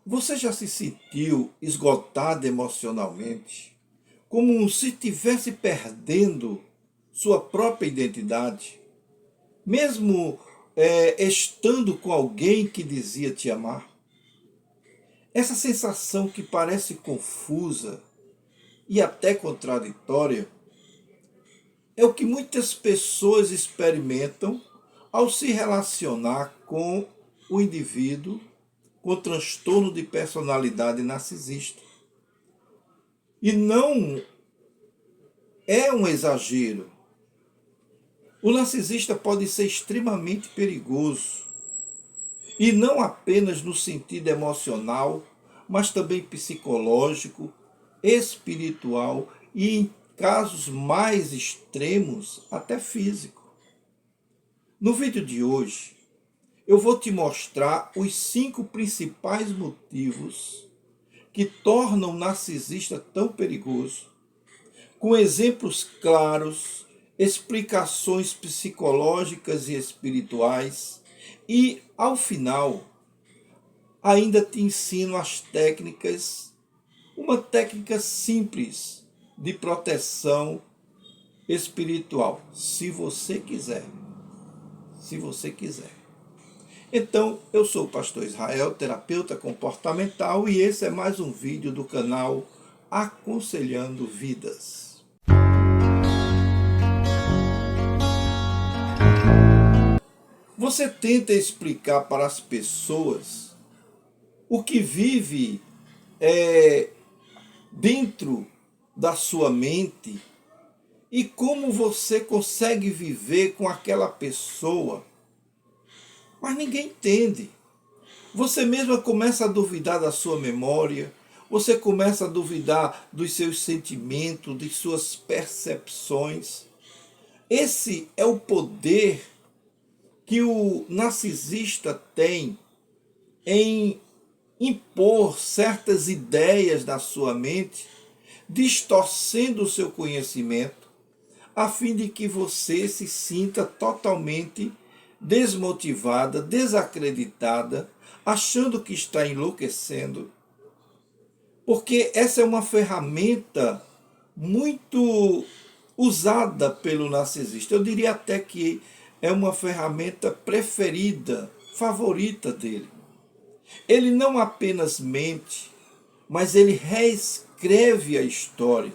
Você já se sentiu esgotado emocionalmente, como se estivesse perdendo sua própria identidade, mesmo estando com alguém que dizia te amar? Essa sensação que parece confusa e até contraditória é o que muitas pessoas experimentam ao se relacionar com o indivíduo com transtorno de personalidade narcisista. E não é um exagero. O narcisista pode ser extremamente perigoso, e não apenas no sentido emocional, mas também psicológico, espiritual e, em casos mais extremos, até físico. No vídeo de hoje, eu vou te mostrar os 5 principais motivos que tornam o narcisista tão perigoso, com exemplos claros, explicações psicológicas e espirituais, e, ao final, ainda te ensino as técnicas, uma técnica simples de proteção espiritual, se você quiser. Se você quiser. Então, eu sou o pastor Israel, terapeuta comportamental, e esse é mais um vídeo do canal Aconselhando Vidas. Você tenta explicar para as pessoas o que vive dentro da sua mente e como você consegue viver com aquela pessoa, mas ninguém entende. Você mesma começa a duvidar da sua memória, você começa a duvidar dos seus sentimentos, de suas percepções. Esse é o poder que o narcisista tem em impor certas ideias na sua mente, distorcendo o seu conhecimento, a fim de que você se sinta totalmente desmotivada, desacreditada, achando que está enlouquecendo, porque essa é uma ferramenta muito usada pelo narcisista. Eu diria até que é uma ferramenta preferida, favorita dele. Ele não apenas mente, mas ele reescreve a história.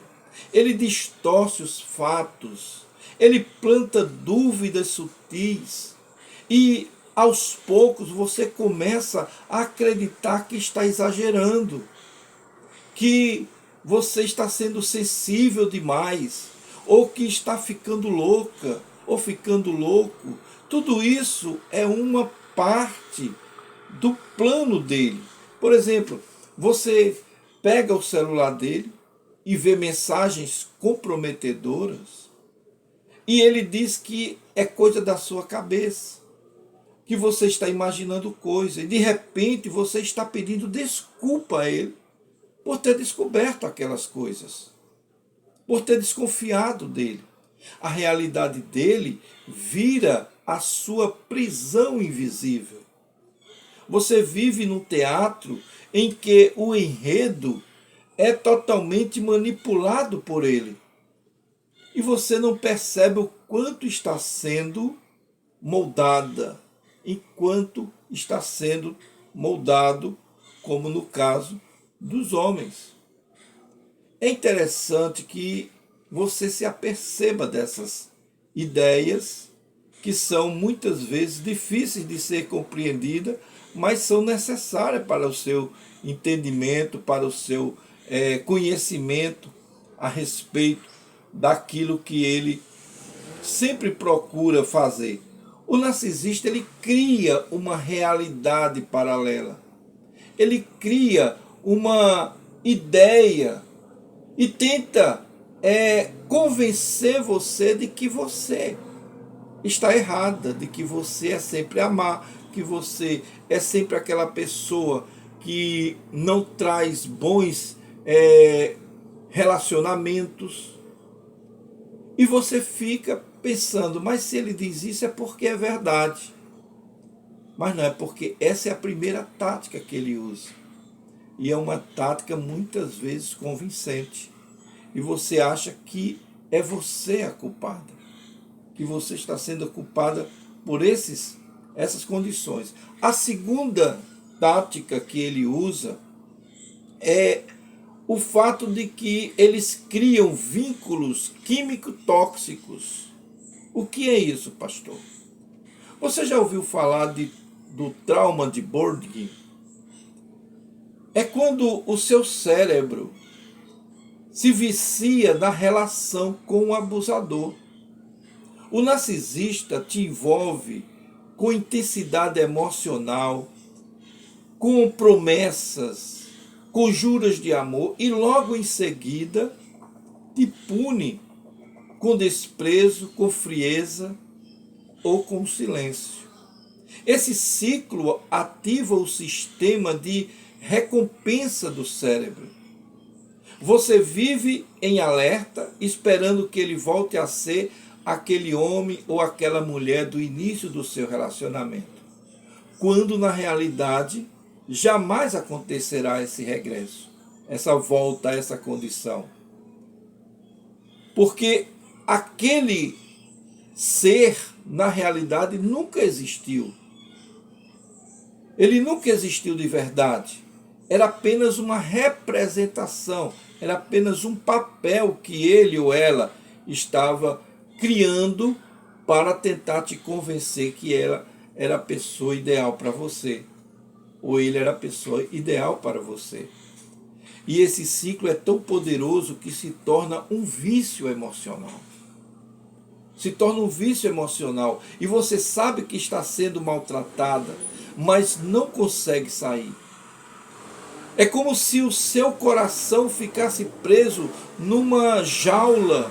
Ele distorce os fatos. Ele planta dúvidas sutis. E, aos poucos, você começa a acreditar que está exagerando, que você está sendo sensível demais, ou que está ficando louca, ou ficando louco. Tudo isso é uma parte do plano dele. Por exemplo, você pega o celular dele e vê mensagens comprometedoras, e ele diz que é coisa da sua cabeça, que você está imaginando coisa, e de repente você está pedindo desculpa a ele por ter descoberto aquelas coisas, por ter desconfiado dele. A realidade dele vira a sua prisão invisível. Você vive num teatro em que o enredo é totalmente manipulado por ele. E você não percebe o quanto está sendo moldada, enquanto está sendo moldado, como no caso dos homens. É interessante que você se aperceba dessas ideias que são muitas vezes difíceis de ser compreendidas, mas são necessárias para o seu entendimento, para o seu conhecimento a respeito daquilo que ele sempre procura fazer. O narcisista, ele cria uma realidade paralela. Ele cria uma ideia e tenta convencer você de que você está errada, de que você é sempre amar, que você é sempre aquela pessoa que não traz bons relacionamentos. E você fica pensando, mas se ele diz isso é porque é verdade. Mas não, é porque essa é a primeira tática que ele usa. E é uma tática muitas vezes convincente. E você acha que é você a culpada, que você está sendo culpada por essas condições. A segunda tática que ele usa é o fato de que eles criam vínculos químico-tóxicos. O que é isso, pastor? Você já ouviu falar do trauma de Borg? É quando o seu cérebro se vicia na relação com o abusador. O narcisista te envolve com intensidade emocional, com promessas, com juras de amor e logo em seguida te pune com desprezo, com frieza ou com silêncio. Esse ciclo ativa o sistema de recompensa do cérebro. Você vive em alerta, esperando que ele volte a ser aquele homem ou aquela mulher do início do seu relacionamento, quando na realidade jamais acontecerá esse regresso, essa volta a essa condição. Porque aquele ser, na realidade, nunca existiu. Ele nunca existiu de verdade. Era apenas uma representação, era apenas um papel que ele ou ela estava criando para tentar te convencer que ela era a pessoa ideal para você, ou ele era a pessoa ideal para você. E esse ciclo é tão poderoso que se torna um vício emocional. Se torna um vício emocional. E você sabe que está sendo maltratada, mas não consegue sair. É como se o seu coração ficasse preso numa jaula,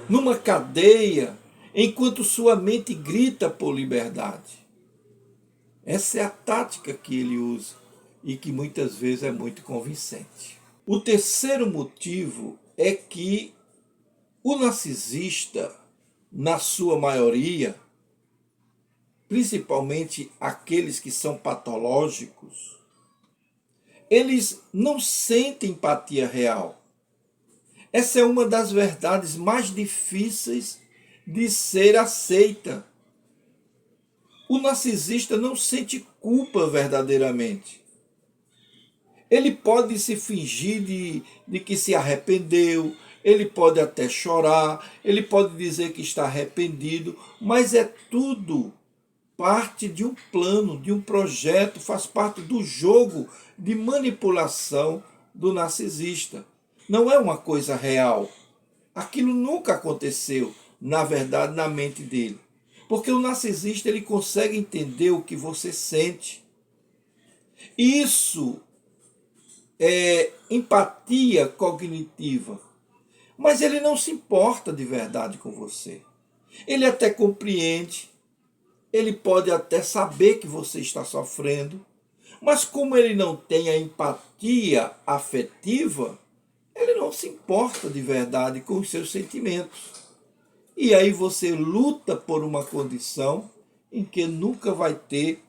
numa cadeia, enquanto sua mente grita por liberdade. Essa é a tática que ele usa e que muitas vezes é muito convincente. O terceiro motivo é que o narcisista, na sua maioria, principalmente aqueles que são patológicos, eles não sentem empatia real. Essa é uma das verdades mais difíceis de ser aceita. O narcisista não sente culpa verdadeiramente. Ele pode se fingir de que se arrependeu, ele pode até chorar, ele pode dizer que está arrependido, mas é tudo parte de um plano, de um projeto, faz parte do jogo de manipulação do narcisista. Não é uma coisa real. Aquilo nunca aconteceu, na verdade, na mente dele. Porque o narcisista ele consegue entender o que você sente. Isso é empatia cognitiva. Mas ele não se importa de verdade com você. Ele até compreende, ele pode até saber que você está sofrendo, mas como ele não tem a empatia afetiva, ele não se importa de verdade com os seus sentimentos. E aí você luta por uma condição em que nunca vai ter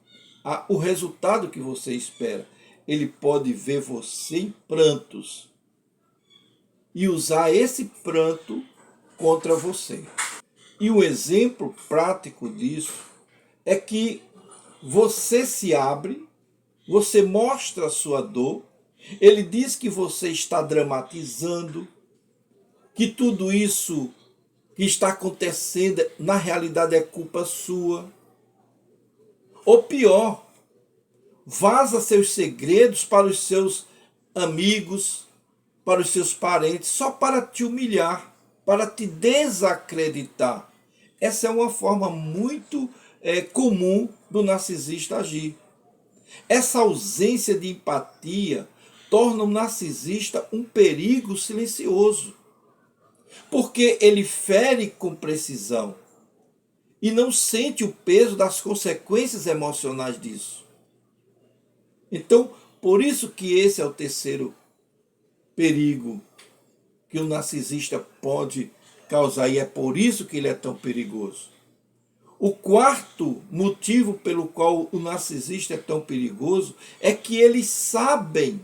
o resultado que você espera. Ele pode ver você em prantos e usar esse pranto contra você. E o exemplo prático disso é que você se abre, você mostra a sua dor, ele diz que você está dramatizando, que tudo isso que está acontecendo na realidade é culpa sua. Ou pior, vaza seus segredos para os seus amigos, para os seus parentes, só para te humilhar, para te desacreditar. Essa é uma forma muito comum do narcisista agir. Essa ausência de empatia torna o narcisista um perigo silencioso, porque ele fere com precisão e não sente o peso das consequências emocionais disso. Então, por isso que esse é o terceiro perigo que o narcisista pode causar, e é por isso que ele é tão perigoso. O quarto motivo pelo qual o narcisista é tão perigoso é que eles sabem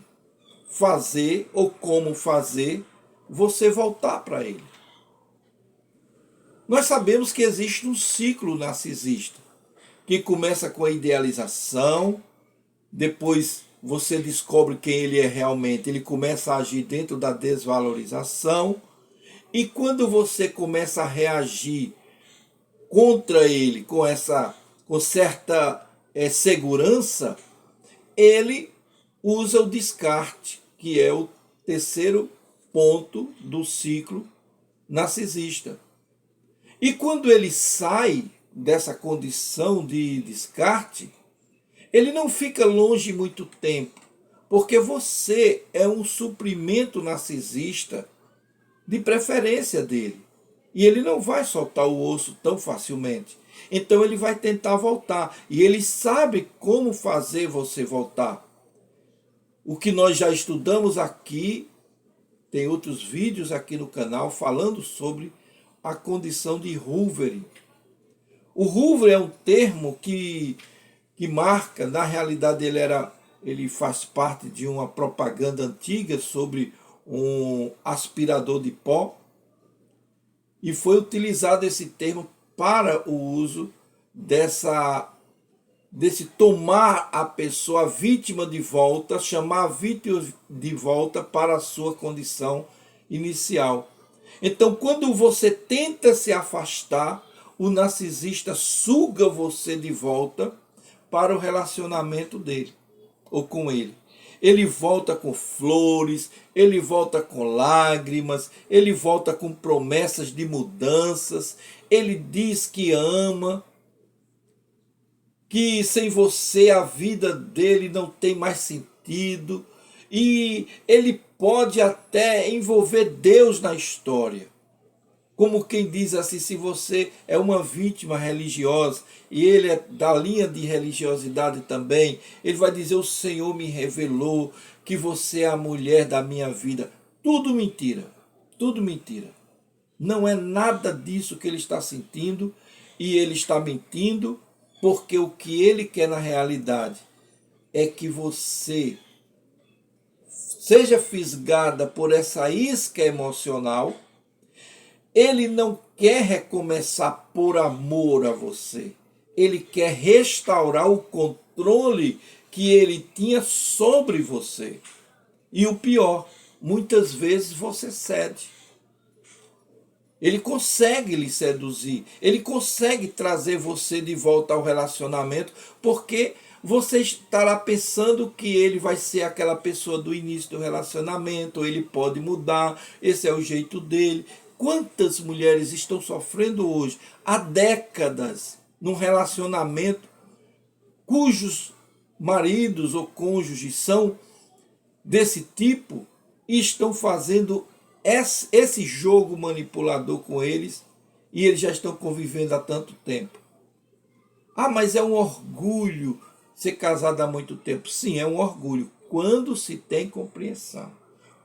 fazer ou como fazer você voltar para ele. Nós sabemos que existe um ciclo narcisista, que começa com a idealização, depois você descobre quem ele é realmente, ele começa a agir dentro da desvalorização, e quando você começa a reagir contra ele com certa segurança, ele usa o descarte, que é o terceiro ponto do ciclo narcisista. E quando ele sai dessa condição de descarte, ele não fica longe muito tempo, porque você é um suprimento narcisista de preferência dele. E ele não vai soltar o osso tão facilmente. Então ele vai tentar voltar. E ele sabe como fazer você voltar. O que nós já estudamos aqui, tem outros vídeos aqui no canal falando sobre a condição de Hoover. O Hoover é um termo que marca, na realidade ele faz parte de uma propaganda antiga sobre um aspirador de pó, e foi utilizado esse termo para o uso desse tomar a pessoa vítima de volta, chamar a vítima de volta para a sua condição inicial. Então, quando você tenta se afastar, o narcisista suga você de volta para o relacionamento dele ou com ele. Ele volta com flores, ele volta com lágrimas, ele volta com promessas de mudanças, ele diz que ama, que sem você a vida dele não tem mais sentido, e ele pode até envolver Deus na história. Como quem diz assim, se você é uma vítima religiosa e ele é da linha de religiosidade também, ele vai dizer: o Senhor me revelou que você é a mulher da minha vida. Tudo mentira, tudo mentira. Não é nada disso que ele está sentindo, e ele está mentindo, porque o que ele quer na realidade é que você seja fisgada por essa isca emocional. Ele não quer recomeçar por amor a você. Ele quer restaurar o controle que ele tinha sobre você. E o pior, muitas vezes você cede. Ele consegue lhe seduzir. Ele consegue trazer você de volta ao relacionamento, porque você estará pensando que ele vai ser aquela pessoa do início do relacionamento, ele pode mudar, esse é o jeito dele. Quantas mulheres estão sofrendo hoje, há décadas, num relacionamento cujos maridos ou cônjuges são desse tipo e estão fazendo esse jogo manipulador com eles, e eles já estão convivendo há tanto tempo. Ah, mas é um orgulho ser casado há muito tempo. Sim, é um orgulho, quando se tem compreensão,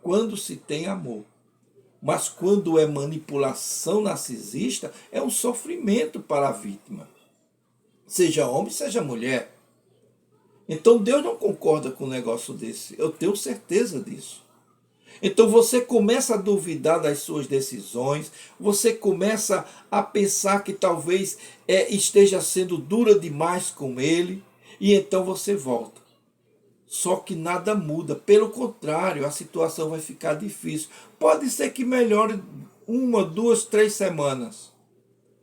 quando se tem amor. Mas quando é manipulação narcisista, é um sofrimento para a vítima. Seja homem, seja mulher. Então Deus não concorda com um negócio desse. Eu tenho certeza disso. Então você começa a duvidar das suas decisões, você começa a pensar que talvez esteja sendo dura demais com ele, e então você volta. Só que nada muda, pelo contrário, a situação vai ficar difícil. Pode ser que melhore 1, 2, 3 semanas,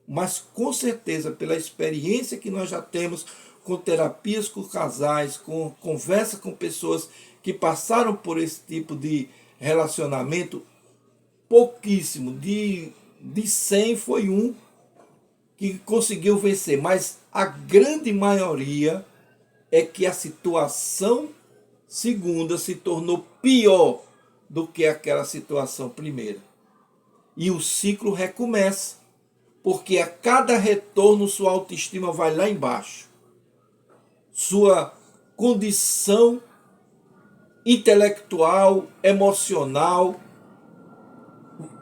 mas com certeza, pela experiência que nós já temos com terapias com casais, com conversa com pessoas que passaram por esse tipo de relacionamento, pouquíssimo, de 100 foi um que conseguiu vencer, mas a grande maioria é que a situação segunda se tornou pior do que aquela situação primeira. E o ciclo recomeça, porque a cada retorno sua autoestima vai lá embaixo. Sua condição intelectual, emocional,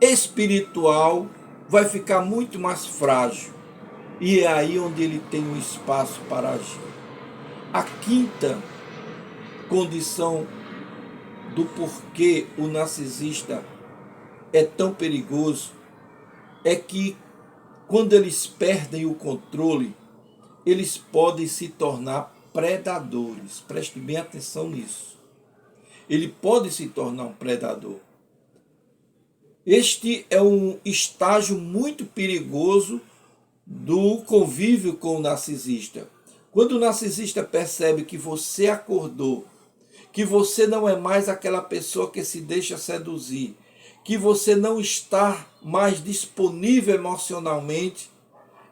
espiritual vai ficar muito mais frágil. E é aí onde ele tem um espaço para agir. A quinta condição do porquê o narcisista é tão perigoso é que quando eles perdem o controle, eles podem se tornar predadores. Preste bem atenção nisso. Ele pode se tornar um predador. Este é um estágio muito perigoso do convívio com o narcisista. Quando o narcisista percebe que você acordou, que você não é mais aquela pessoa que se deixa seduzir, que você não está mais disponível emocionalmente,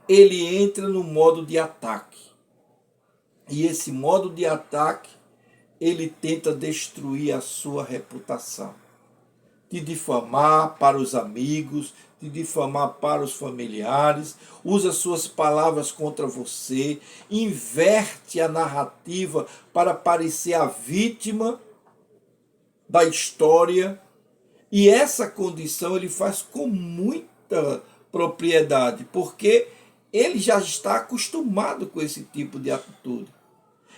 ele entra no modo de ataque. E esse modo de ataque, ele tenta destruir a sua reputação. Te difamar para os amigos, te difamar para os familiares, usa suas palavras contra você, inverte a narrativa para parecer a vítima da história. E essa condição ele faz com muita propriedade, porque ele já está acostumado com esse tipo de atitude.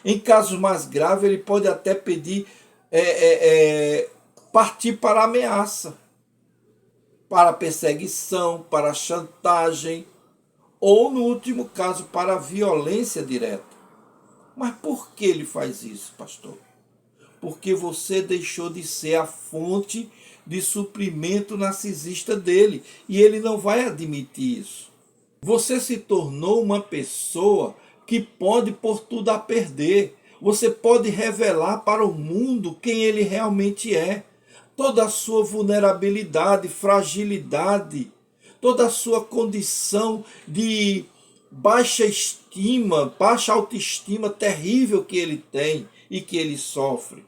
Em casos mais graves, ele pode até pedir, partir para a ameaça, para a perseguição, para a chantagem, ou, no último caso, para a violência direta. Mas por que ele faz isso, pastor? Porque você deixou de ser a fonte de suprimento narcisista dele, e ele não vai admitir isso. Você se tornou uma pessoa que pode pôr tudo a perder. Você pode revelar para o mundo quem ele realmente é. Toda a sua vulnerabilidade, fragilidade, toda a sua condição de baixa estima, baixa autoestima terrível que ele tem e que ele sofre.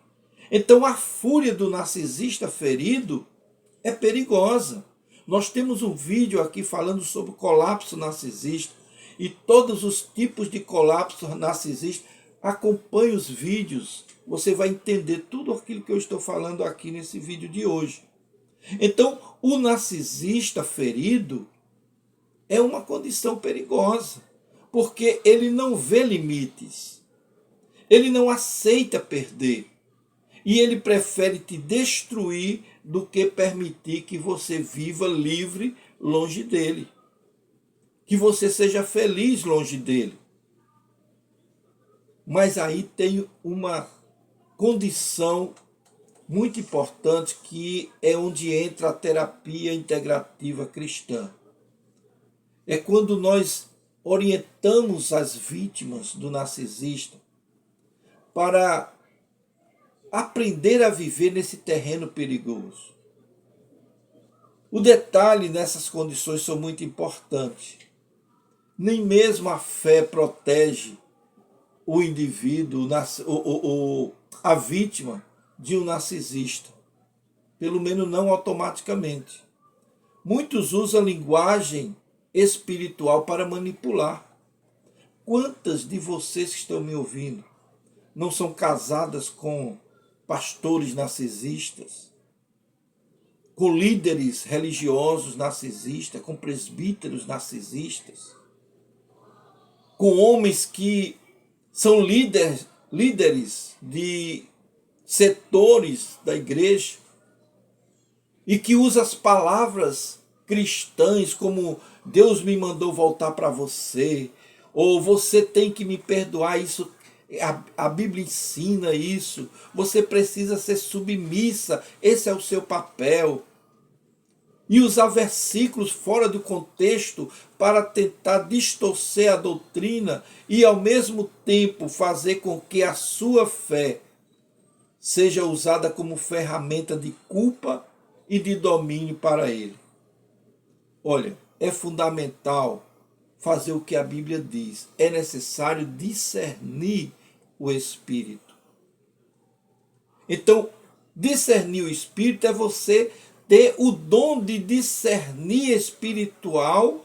Então a fúria do narcisista ferido é perigosa. Nós temos um vídeo aqui falando sobre o colapso narcisista e todos os tipos de colapso narcisista. Acompanhe os vídeos, você vai entender tudo aquilo que eu estou falando aqui nesse vídeo de hoje. Então, o narcisista ferido é uma condição perigosa, porque ele não vê limites, ele não aceita perder, e ele prefere te destruir do que permitir que você viva livre longe dele, que você seja feliz longe dele. Mas aí tem uma condição muito importante que é onde entra a terapia integrativa cristã. É quando nós orientamos as vítimas do narcisista para aprender a viver nesse terreno perigoso. O detalhe nessas condições são muito importantes. Nem mesmo a fé protege o indivíduo, a vítima de um narcisista. Pelo menos não automaticamente. Muitos usam linguagem espiritual para manipular. Quantas de vocês que estão me ouvindo não são casadas com pastores narcisistas, com líderes religiosos narcisistas, com presbíteros narcisistas, com homens que são líderes de setores da igreja e que usam as palavras cristãs como Deus me mandou voltar para você, ou você tem que me perdoar, isso a Bíblia ensina isso, você precisa ser submissa, esse é o seu papel. E usar versículos fora do contexto para tentar distorcer a doutrina e ao mesmo tempo fazer com que a sua fé seja usada como ferramenta de culpa e de domínio para ele. Olha, é fundamental fazer o que a Bíblia diz. É necessário discernir o Espírito. Então, discernir o Espírito é você ter o dom de discernir espiritual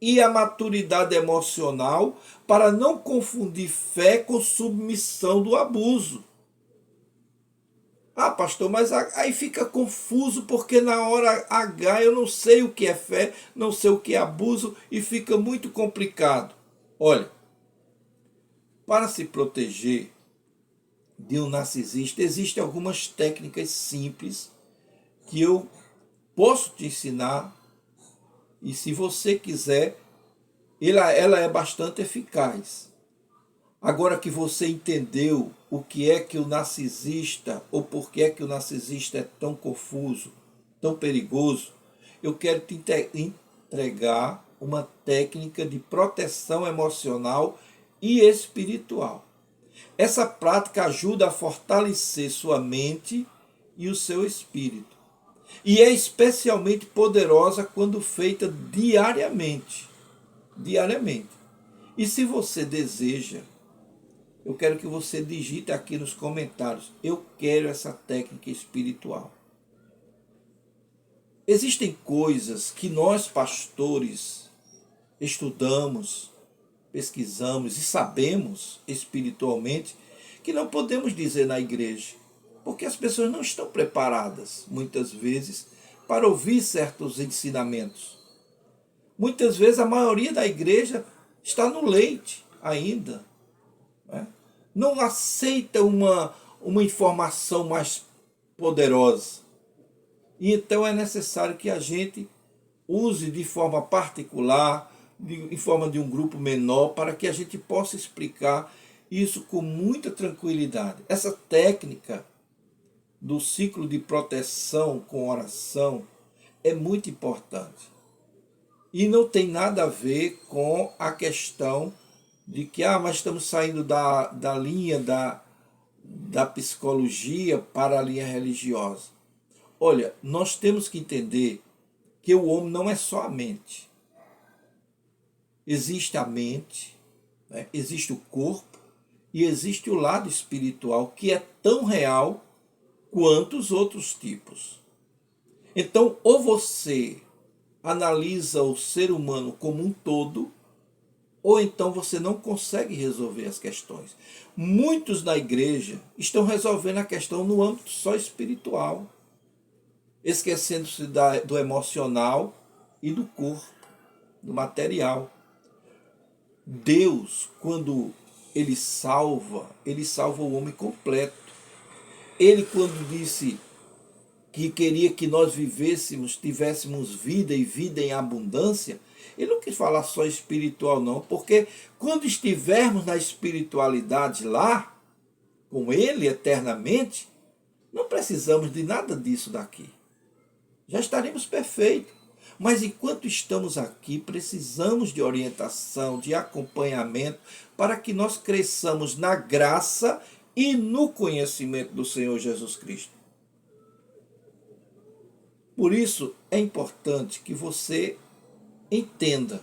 e a maturidade emocional para não confundir fé com submissão do abuso. Ah, pastor, mas aí fica confuso porque na hora H eu não sei o que é fé, não sei o que é abuso e fica muito complicado. Olha, para se proteger de um narcisista, existem algumas técnicas simples que eu posso te ensinar e se você quiser, ela é bastante eficaz. Agora que você entendeu o que é que o narcisista, ou por que é que o narcisista é tão confuso, tão perigoso, eu quero te entregar uma técnica de proteção emocional e espiritual. Essa prática ajuda a fortalecer sua mente e o seu espírito. E é especialmente poderosa quando feita diariamente. Diariamente. E se você deseja, eu quero que você digite aqui nos comentários: eu quero essa técnica espiritual. Existem coisas que nós, pastores, estudamos, pesquisamos e sabemos espiritualmente que não podemos dizer na igreja, porque as pessoas não estão preparadas, muitas vezes, para ouvir certos ensinamentos. Muitas vezes a maioria da igreja está no leite ainda, né? Não aceita uma informação mais poderosa. E então é necessário que a gente use de forma particular, em forma de um grupo menor, para que a gente possa explicar isso com muita tranquilidade. Essa técnica do ciclo de proteção com oração é muito importante. E não tem nada a ver com a questão de que, mas estamos saindo da linha da psicologia para a linha religiosa. Olha, nós temos que entender que o homem não é só a mente. Existe a mente, né? Existe o corpo e existe o lado espiritual, que é tão real quanto os outros tipos. Então, ou você analisa o ser humano como um todo, ou então você não consegue resolver as questões. Muitos na igreja estão resolvendo a questão no âmbito só espiritual, esquecendo-se do emocional e do corpo, do material. Deus, quando ele salva o homem completo. Ele, quando disse que queria que nós vivêssemos, tivéssemos vida e vida em abundância, ele não quis falar só espiritual não, porque quando estivermos na espiritualidade lá, com ele eternamente, não precisamos de nada disso daqui. Já estaremos perfeitos. Mas enquanto estamos aqui, precisamos de orientação, de acompanhamento, para que nós cresçamos na graça e no conhecimento do Senhor Jesus Cristo. Por isso, é importante que você entenda.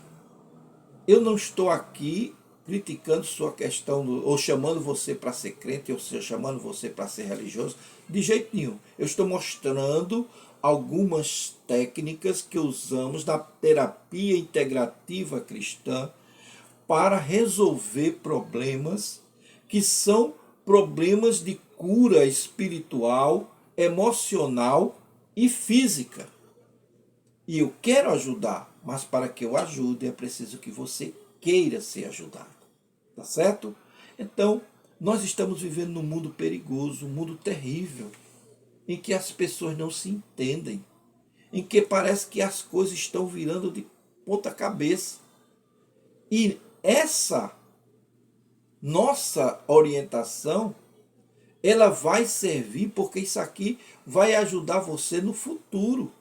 Eu não estou aqui criticando sua questão, ou chamando você para ser crente, ou chamando você para ser religioso, de jeito nenhum. Eu estou mostrando algumas técnicas que usamos na terapia integrativa cristã para resolver problemas que são problemas de cura espiritual, emocional e física. E eu quero ajudar, mas para que eu ajude é preciso que você queira ser ajudado. Tá certo? Então, nós estamos vivendo num mundo perigoso, um mundo terrível, em que as pessoas não se entendem, em que parece que as coisas estão virando de ponta cabeça. E essa nossa orientação, ela vai servir porque isso aqui vai ajudar você no futuro.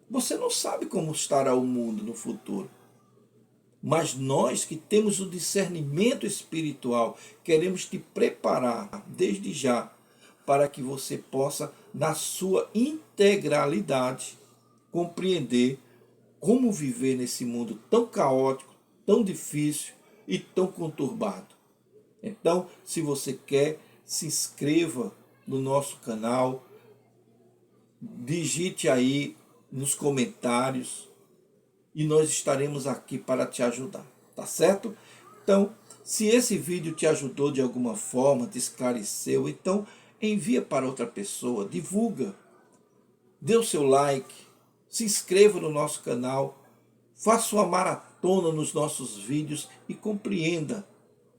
Você não sabe como estará o mundo no futuro. Mas nós que temos o discernimento espiritual, queremos te preparar desde já para que você possa, na sua integralidade, compreender como viver nesse mundo tão caótico, tão difícil e tão conturbado. Então, se você quer, se inscreva no nosso canal, digite aí nos comentários e nós estaremos aqui para te ajudar, tá certo? Então, se esse vídeo te ajudou de alguma forma, te esclareceu, então envia para outra pessoa, divulga, dê o seu like, se inscreva no nosso canal, faça uma maratona nos nossos vídeos e compreenda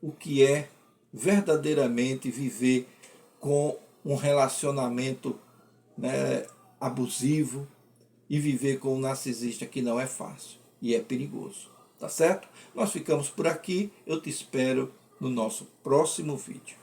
o que é verdadeiramente viver com um relacionamento, né, abusivo, e viver com um narcisista, que não é fácil e é perigoso. Tá certo? Nós ficamos por aqui. Eu te espero no nosso próximo vídeo.